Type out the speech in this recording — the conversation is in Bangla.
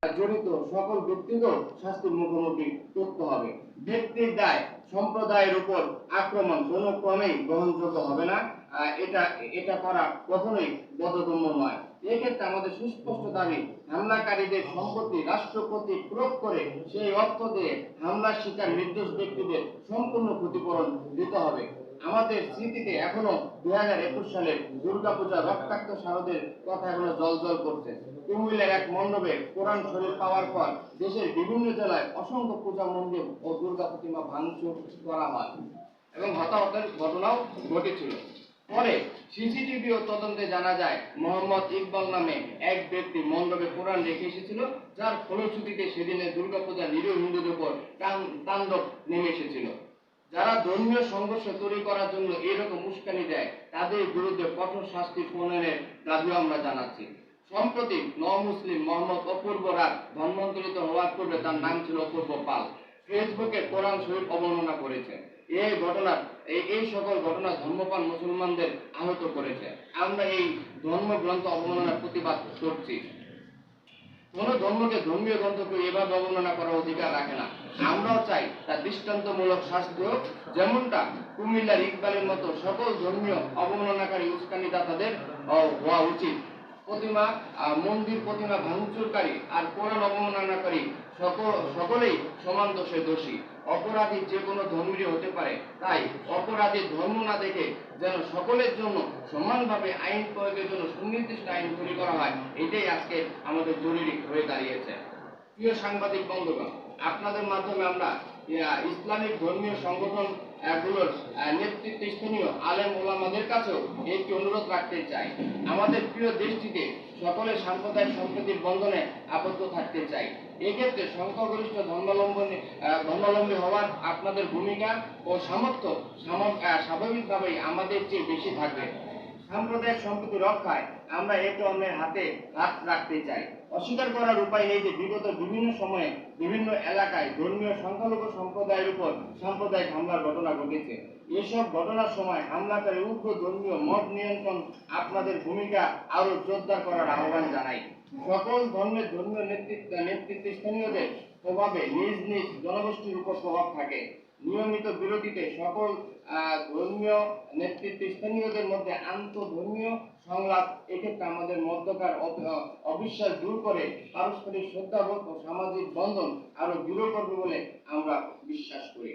জড়িত সকল ব্যক্তিকেও শাস্তির মুখোমুখি করতে হবে। ব্যক্তির দায় সম্প্রদায়ের উপর আক্রমণ কোনো ক্রমেই গ্রহণযোগ্য হবে না। এটা এটা করা কখনোই বোধগম্য নয়। এক্ষেত্রে আমাদের সুস্পষ্ট দাবি, হামলাকারীদের সম্পত্তি রাষ্ট্র কর্তৃক প্রয়োগ করে সেই অর্থ দিয়ে হামলার শিকার নির্দোষ ব্যক্তিদের সম্পূর্ণ ক্ষতিপূরণ দিতে হবে। আমাদের স্মৃতিতে এখনো 2021 সালের দুর্গাপূজা রক্তাক্ত শাহদের কথা এখনো জল করছে। কুমিল্লার এক মণ্ডপে কোরআন শরীফ পাওয়ার পর দেশের বিভিন্ন জেলায় অসংখ্য পূজা মন্দির ও দুর্গা প্রতিমা ভাঙচুর করা হয় এবং হতাহতের ঘটনাও ঘটেছিল। পরে সিসিটিভি ও তদন্তে জানা যায় মোহাম্মদ ইকবাল নামে এক ব্যক্তি মণ্ডপে কোরআন রেখে এসেছিল, যার ফলশ্রুতিতে সেদিনের দুর্গাপূজা নিরীহ হিন্দুদের উপর তাণ্ডব নেমে এসেছিল। যারা ধর্মীয় সংঘর্ষ তৈরি করার জন্য এরকম উস্কানি দেয় তাদের বিরুদ্ধে কঠোর শাস্তি প্রণয়নের দাবিও আমরা জানাচ্ছি। সম্প্রতি মুসলিম মোহাম্মদ অপূর্ব রাত ধর্মান্তরিত হওয়ার পূর্বে তার নাম ছিল অপূর্ব পাল, ফেসবুকে কোরআন শরীফ অবমাননা করেছে। এই সকল ঘটনা ধর্মপ্রাণ মুসলমানদের আহত করেছে। আমরা এই ধর্মগ্রন্থ অবমাননার প্রতিবাদ করছি। কোন ধর্মকে ধর্মীয় গ্রন্থকে এভাবে অবমাননা করার অধিকার রাখে না। আমরাও চাই তার দৃষ্টান্তমূলক শাস্তি হোক, যেমনটা কুমিল্লার ইকবালের মতো সকল ধর্মীয় অবমাননাকারী উস্কানিদাতাদের হওয়া উচিত। মন্দির প্রতিমা ভাঙচুরকারী আর কোরআন অবমাননাকারী সকলেই সমান দোষে দোষী। অপরাধী যে কোনো ধর্মেরই হতে পারে, তাই অপরাধী ধর্ম না দেখে যেন সকলের জন্য সমানভাবে আইন প্রয়োগের জন্য সুনির্দিষ্ট আইন তৈরি করা হয়, এটাই আজকে আমাদের জরুরি হয়ে দাঁড়িয়েছে। প্রিয় সাংবাদিক বন্ধুগণ, আপনাদের মাধ্যমে আমরা ইসলামিক ধর্মীয় সংগঠন গুলোর নেতৃত্ব স্থানীয় আলেম ওলামাদের কাছেও একটি অনুরোধ রাখতে চাই। আমাদের প্রিয় দেশটিতে সকলের সাম্প্রদায়িক সম্প্রীতির বন্ধনে আবদ্ধ থাকতে চাই। এক্ষেত্রে সংখ্যাগরিষ্ঠ ধর্মাবলম্বী হওয়ার আপনাদের ভূমিকা ও সামর্থ্য স্বাভাবিকভাবেই আমাদের চেয়ে বেশি থাকবে। সাম্প্রদায়িক সম্প্রীতি রক্ষায় আমরা একে অন্যের হাতে হাত রাখতে চাই। অস্বীকার করার উপায় নেই যে বিগত বিভিন্ন সময়ে বিভিন্ন এলাকায় ধর্মীয় সংখ্যালঘু সম্প্রদায়ের উপর সাম্প্রদায়িক হামলার ঘটনা ঘটেছে। এসব ঘটনার সময় হামলাকারী উগ্র ধর্মীয় মত নিয়ন্ত্রণ আপনাদের ভূমিকা আরো জোরদার করার আহ্বান জানাই। সকল ধর্মের ধর্মীয় নেতৃত্বস্থানীয়দের প্রভাবে নিজ নিজ জনগোষ্ঠীর উপর প্রভাব থাকে। নিয়মিত বিরতিতে সকল ধর্মীয় নেতৃত্বস্থানীয়দের মধ্যে আন্তঃধর্মীয় সংলাপ এক্ষেত্রে আমাদের মধ্যকার অবিশ্বাস দূর করে পারস্পরিক শ্রদ্ধাবোধ ও সামাজিক বন্ধন আরো দৃঢ় করবে বলে আমরা বিশ্বাস করি।